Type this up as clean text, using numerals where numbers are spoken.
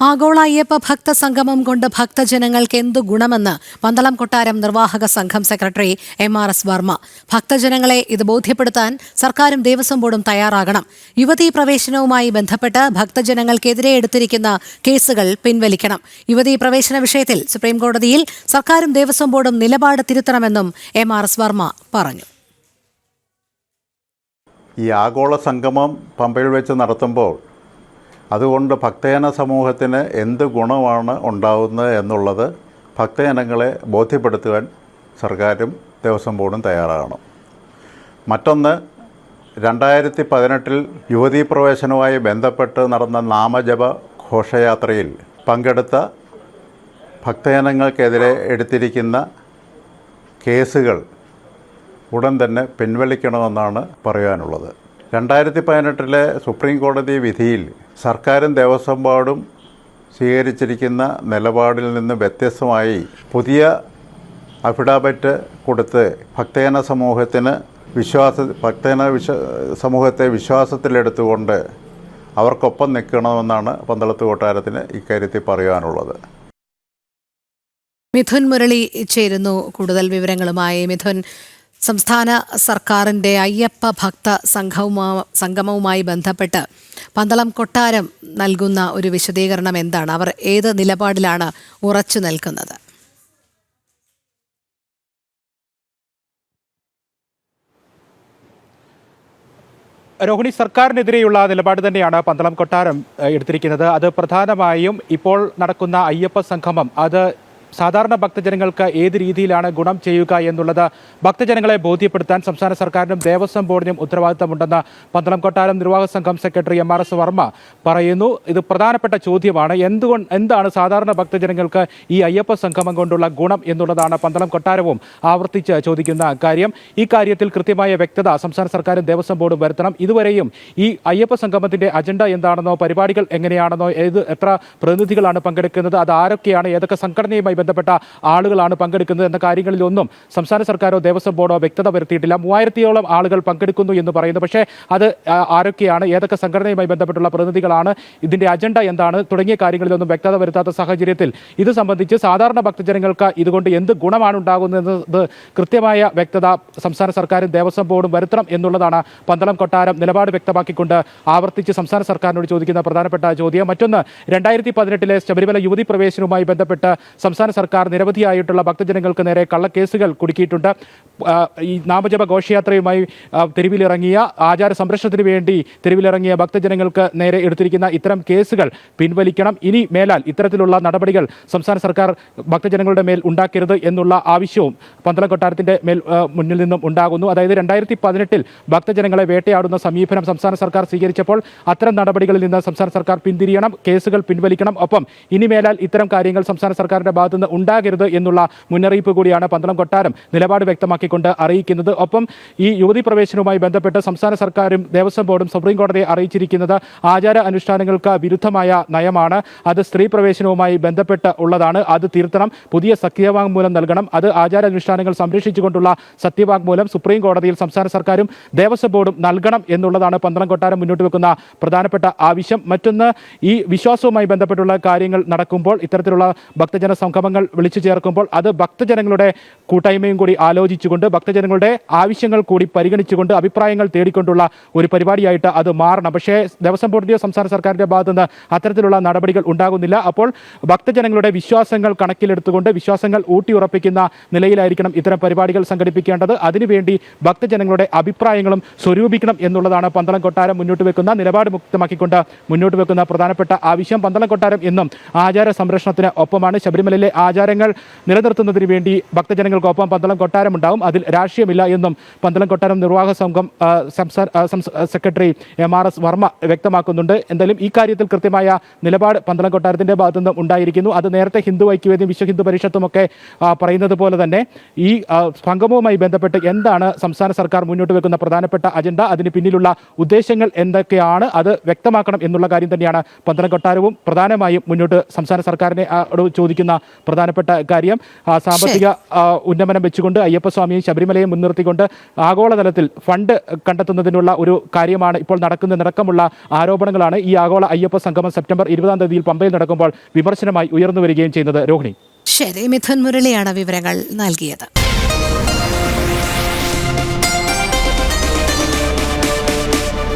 ആഗോള അയ്യപ്പ ഭക്ത സംഗമം കൊണ്ട് ഭക്തജനങ്ങൾക്ക് എന്തു ഗുണമെന്ന് പന്തളം കൊട്ടാരം നിർവാഹക സംഘം സെക്രട്ടറി MRS വർമ്മ. ഭക്തജനങ്ങളെ ഇത് ബോധ്യപ്പെടുത്താൻ സർക്കാരും ദേവസ്വം ബോർഡും തയ്യാറാകണം. യുവതീ പ്രവേശനവുമായി ബന്ധപ്പെട്ട് ഭക്തജനങ്ങൾക്കെതിരെ എടുത്തിരിക്കുന്ന കേസുകൾ പിൻവലിക്കണം. യുവതീ പ്രവേശന വിഷയത്തിൽ സുപ്രീംകോടതിയിൽ സർക്കാരും ദേവസ്വം ബോർഡും നിലപാട് തിരുത്തണമെന്നും MRS വർമ്മ പറഞ്ഞു. ഈ ആഗോള സംഗമം പമ്പയിൽ വെച്ച് നടത്തുമ്പോൾ അതുകൊണ്ട് ഭക്തജന സമൂഹത്തിന് എന്ത് ഗുണമാണ് ഉണ്ടാകുന്നത് എന്നുള്ളത് ഭക്തജനങ്ങളെ ബോധ്യപ്പെടുത്തുവാൻ സർക്കാരും ദേവസ്വം ബോർഡും തയ്യാറാകണം. മറ്റൊന്ന്, 2018 യുവതീ പ്രവേശനവുമായി ബന്ധപ്പെട്ട് നടന്ന നാമജപ ഘോഷയാത്രയിൽ പങ്കെടുത്ത ഭക്തജനങ്ങൾക്കെതിരെ എടുത്തിരിക്കുന്ന കേസുകൾ ഉടൻ തന്നെ പിൻവലിക്കണമെന്നാണ് പറയാനുള്ളത്. 2018 സുപ്രീം കോടതി വിധിയിൽ സർക്കാരും ദേവസ്വം ബോർഡും സ്വീകരിച്ചിരിക്കുന്ന നിലപാടിൽ നിന്ന് വ്യത്യസ്തമായി പുതിയ അഫിഡാവിറ്റ് കൊടുത്ത് ഭക്തജന സമൂഹത്തെ വിശ്വാസത്തിലെടുത്തുകൊണ്ട് അവർക്കൊപ്പം നിൽക്കണമെന്നാണ് പന്തളത്ത് കൊട്ടാരത്തിന് ഇക്കാര്യത്തിൽ പറയാനുള്ളത്. മിഥുൻ മുരളി ചേരുന്നു കൂടുതൽ വിവരങ്ങളുമായി. മിഥുൻ, സംസ്ഥാന സർക്കാരിൻ്റെ അയ്യപ്പ ഭക്ത സംഗമവുമായി ബന്ധപ്പെട്ട് പന്തളം കൊട്ടാരം നൽകുന്ന ഒരു വിശദീകരണം എന്താണ്? അവർ ഏത് നിലപാടിലാണ് ഉറച്ചു നിൽക്കുന്നത്? രോഹിണി, സർക്കാരിനെതിരെയുള്ള നിലപാട് തന്നെയാണ് പന്തളം കൊട്ടാരം എടുത്തിരിക്കുന്നത്. അത് പ്രധാനമായും ഇപ്പോൾ നടക്കുന്ന അയ്യപ്പ സംഗമം അത് സാധാരണ ഭക്തജനങ്ങൾക്ക് ഏത് രീതിയിലാണ് ഗുണം ചെയ്യുക എന്നുള്ളത് ഭക്തജനങ്ങളെ ബോധ്യപ്പെടുത്താൻ സംസ്ഥാന സർക്കാരിനും ദേവസ്വം ബോർഡിനും ഉത്തരവാദിത്തമുണ്ടെന്ന് പന്തളം കൊട്ടാരം നിർവാഹക സംഘം സെക്രട്ടറി MRS വർമ്മ പറയുന്നു. ഇത് പ്രധാനപ്പെട്ട ചോദ്യമാണ്. എന്താണ് സാധാരണ ഭക്തജനങ്ങൾക്ക് ഈ അയ്യപ്പ സംഗമം കൊണ്ടുള്ള ഗുണം എന്നുള്ളതാണ് പന്തളം കൊട്ടാരവും ആവർത്തിച്ച് ചോദിക്കുന്ന കാര്യം. ഈ കാര്യത്തിൽ കൃത്യമായ വ്യക്തത സംസ്ഥാന സർക്കാരും ദേവസ്വം ബോർഡും വരുത്തണം. ഇതുവരെയും ഈ അയ്യപ്പ സംഗമത്തിന്റെ അജണ്ട എന്താണെന്നോ പരിപാടികൾ എങ്ങനെയാണെന്നോ എത്ര പ്രതിനിധികളാണ് പങ്കെടുക്കുന്നത്, അത് ആരൊക്കെയാണ്, ഏതൊക്കെ സംഘടനയുമായി ബന്ധപ്പെട്ട ആളുകളാണ് പങ്കെടുക്കുന്നത് എന്ന കാര്യങ്ങളിലൊന്നും സംസ്ഥാന സർക്കാരോ ദേവസ്വം ബോർഡോ വ്യക്തത വരുത്തിയിട്ടില്ല. 3000-ഓളം ആളുകൾ പങ്കെടുക്കുന്നു എന്ന് പറയുന്നു. പക്ഷേ അത് ആരൊക്കെയാണ്, ഏതൊക്കെ സംഘടനയുമായി ബന്ധപ്പെട്ടുള്ള പ്രതിനിധികളാണ്, ഇതിന്റെ അജണ്ട എന്താണ് തുടങ്ങിയ കാര്യങ്ങളിലൊന്നും വ്യക്തത വരുത്താത്ത സാഹചര്യത്തിൽ ഇത് സംബന്ധിച്ച് സാധാരണ ഭക്തജനങ്ങൾക്ക് ഇതുകൊണ്ട് എന്ത് ഗുണമാണ് ഉണ്ടാകുന്നത് കൃത്യമായ വ്യക്തത സംസ്ഥാന സർക്കാരും ദേവസ്വം ബോർഡും വരുത്തണം എന്നുള്ളതാണ് പന്തളം കൊട്ടാരം നിലപാട് വ്യക്തമാക്കിക്കൊണ്ട് ആവർത്തിച്ച് സംസ്ഥാന സർക്കാരിനോട് ചോദിക്കുന്ന പ്രധാനപ്പെട്ട ചോദ്യം. മറ്റൊന്ന്, 2018 ശബരിമല യുവതി പ്രവേശനവുമായി ബന്ധപ്പെട്ട് സംസ്ഥാന സർക്കാർ നിരവധിയായിട്ടുള്ള ഭക്തജനങ്ങൾക്ക് നേരെ കള്ളക്കേസുകൾ കുടുക്കിയിട്ടുണ്ട്. ഈ നാമജപ ഘോഷയാത്രയുമായി തെരുവിലിറങ്ങിയ ആചാര സംരക്ഷണത്തിന് വേണ്ടി തെരുവിലിറങ്ങിയ ഭക്തജനങ്ങൾക്ക് നേരെ എടുത്തിരിക്കുന്ന ഇത്തരം കേസുകൾ പിൻവലിക്കണം. ഇനി മേലാൽ ഇത്തരത്തിലുള്ള നടപടികൾ സംസ്ഥാന സർക്കാർ ഭക്തജനങ്ങളുടെ മേൽ ഉണ്ടാക്കരുത് എന്നുള്ള ആവശ്യവും പന്തളം കൊട്ടാരത്തിന്റെ മുന്നിൽ നിന്നും ഉണ്ടാകുന്നു. അതായത് 2018 ഭക്തജനങ്ങളെ വേട്ടയാടുന്ന സമീപനം സംസ്ഥാന സർക്കാർ സ്വീകരിച്ചപ്പോൾ അത്തരം നടപടികളിൽ നിന്ന് സംസ്ഥാന സർക്കാർ പിന്തിരിയണം, കേസുകൾ പിൻവലിക്കണം. ഒപ്പം ഇനി മേലാൽ ഇത്തരം കാര്യങ്ങൾ സംസ്ഥാന സർക്കാരിന്റെ ഭാഗത്തുനിന്ന് ഉണ്ടാകരുത് എന്നുള്ള മുന്നറിയിപ്പ് കൂടിയാണ് പന്തളം കൊട്ടാരം നിലപാട് വ്യക്തമാക്കിക്കൊണ്ട് അറിയിക്കുന്നത്. ഒപ്പം ഈ യുവതി പ്രവേശനവുമായി ബന്ധപ്പെട്ട് സംസ്ഥാന സർക്കാരും ദേവസ്വം ബോർഡും സുപ്രീം കോടതിയെ അറിയിച്ചിരിക്കുന്നത് ആചാര അനുഷ്ഠാനങ്ങൾക്ക് വിരുദ്ധമായ നയമാണ്. അത് സ്ത്രീ പ്രവേശനവുമായി ബന്ധപ്പെട്ട് ഉള്ളതാണ്. അത് തിരുത്തണം, പുതിയ സത്യവാങ്മൂലം നൽകണം. അത് ആചാരാനുഷ്ഠാനങ്ങൾ സംരക്ഷിച്ചുകൊണ്ടുള്ള സത്യവാങ്മൂലം സുപ്രീം കോടതിയിൽ സംസ്ഥാന സർക്കാരും ദേവസ്വം ബോർഡും നൽകണം എന്നുള്ളതാണ് പന്തളം കൊട്ടാരം മുന്നോട്ട് വെക്കുന്ന പ്രധാനപ്പെട്ട ആവശ്യം. മറ്റൊന്ന്, ഈ വിശ്വാസവുമായി ബന്ധപ്പെട്ടുള്ള കാര്യങ്ങൾ നടക്കുമ്പോൾ ഇത്തരത്തിലുള്ള ഭക്തജന സംഗമങ്ങൾ വിളിച്ചു ചേർക്കുമ്പോൾ അത് ഭക്തജനങ്ങളുടെ കൂട്ടായ്മയും കൂടി ആലോചിച്ചുകൊണ്ട് ഭക്തജനങ്ങളുടെ ആവശ്യങ്ങൾ കൂടി പരിഗണിച്ചുകൊണ്ട് അഭിപ്രായങ്ങൾ തേടിക്കൊണ്ടുള്ള ഒരു പരിപാടിയായിട്ട് അത് മാറണം. പക്ഷേ ദേവസ്വം ബോർഡിന്റെയോ സംസ്ഥാന സർക്കാരിന്റെ ഭാഗത്തുനിന്ന് അത്തരത്തിലുള്ള നടപടികൾ ഉണ്ടാകുന്നില്ല. അപ്പോൾ ഭക്തജനങ്ങളുടെ വിശ്വാസങ്ങൾ കണക്കിലെടുത്തുകൊണ്ട് വിശ്വാസങ്ങൾ ഊട്ടിയുറപ്പിക്കുന്ന നിലയിലായിരിക്കണം ഇത്തരം പരിപാടികൾ സംഘടിപ്പിക്കേണ്ടത്. അതിനുവേണ്ടി ഭക്തജനങ്ങളുടെ അഭിപ്രായങ്ങളും സ്വരൂപിക്കണം എന്നുള്ളതാണ് പന്തളം കൊട്ടാരം മുന്നോട്ട് വെക്കുന്ന നിലപാട് മുക്തമാക്കിക്കൊണ്ട് മുന്നോട്ട് വെക്കുന്ന പ്രധാനപ്പെട്ട ആവശ്യം. പന്തളം കൊട്ടാരം എന്നും ആചാര സംരക്ഷണത്തിന് ഒപ്പമാണ്. ശബരിമലയിലെ ആചാരങ്ങൾ നിലനിർത്തുന്നതിന് വേണ്ടി ഭക്തജനങ്ങൾക്കൊപ്പം പന്തളം കൊട്ടാരം ഉണ്ടാവും. അതിൽ രാഷ്ട്രീയമില്ല എന്നും പന്തളം കൊട്ടാരം നിർവാഹക സംഘം സെക്രട്ടറി MRS വർമ്മ വ്യക്തമാക്കുന്നുണ്ട്. എന്തായാലും ഈ കാര്യത്തിൽ കൃത്യമായ നിലപാട് പന്തളം കൊട്ടാരത്തിന്റെ ഭാഗത്തുനിന്നും ഉണ്ടായിരിക്കുന്നു. അത് നേരത്തെ ഹിന്ദു ഐക്യവേദിയും വിശ്വ ഹിന്ദു പരിഷത്തും ഒക്കെ പറയുന്നത് പോലെ തന്നെ ഈ സംഗമവുമായി ബന്ധപ്പെട്ട് എന്താണ് സംസ്ഥാന സർക്കാർ മുന്നോട്ട് വെക്കുന്ന പ്രധാനപ്പെട്ട അജണ്ട, അതിന് പിന്നിലുള്ള ഉദ്ദേശങ്ങൾ എന്തൊക്കെയാണ്, അത് വ്യക്തമാക്കണം എന്നുള്ള കാര്യം തന്നെയാണ് പന്തളം കൊട്ടാരവും പ്രധാനമായും മുന്നോട്ട് സംസ്ഥാന സർക്കാരിനെ ചോദിക്കുന്ന പ്രധാനപ്പെട്ട കാര്യം. സാമ്പത്തിക ഉന്നമനം വെച്ചുകൊണ്ട് അയ്യപ്പസ്വാമിയും ശബരിമലയും മുൻനിർത്തിക്കൊണ്ട് ആഗോളതലത്തിൽ ഫണ്ട് കണ്ടെത്തുന്നതിനുള്ള ഒരു കാര്യമാണ് ഇപ്പോൾ നടക്കുന്നതടക്കമുള്ള ആരോപണങ്ങളാണ് ഈ ആഗോള അയ്യപ്പ സംഗമം സെപ്റ്റംബർ 20-ാം തീയതിയിൽ പമ്പയിൽ നടക്കുമ്പോൾ വിമർശനമായി ഉയർന്നു വരികയും ചെയ്യുന്നത്. രോഹിണി. ശരി, മിഥുൻ മുരളിയാണ് വിവരങ്ങൾ നൽകിയത്.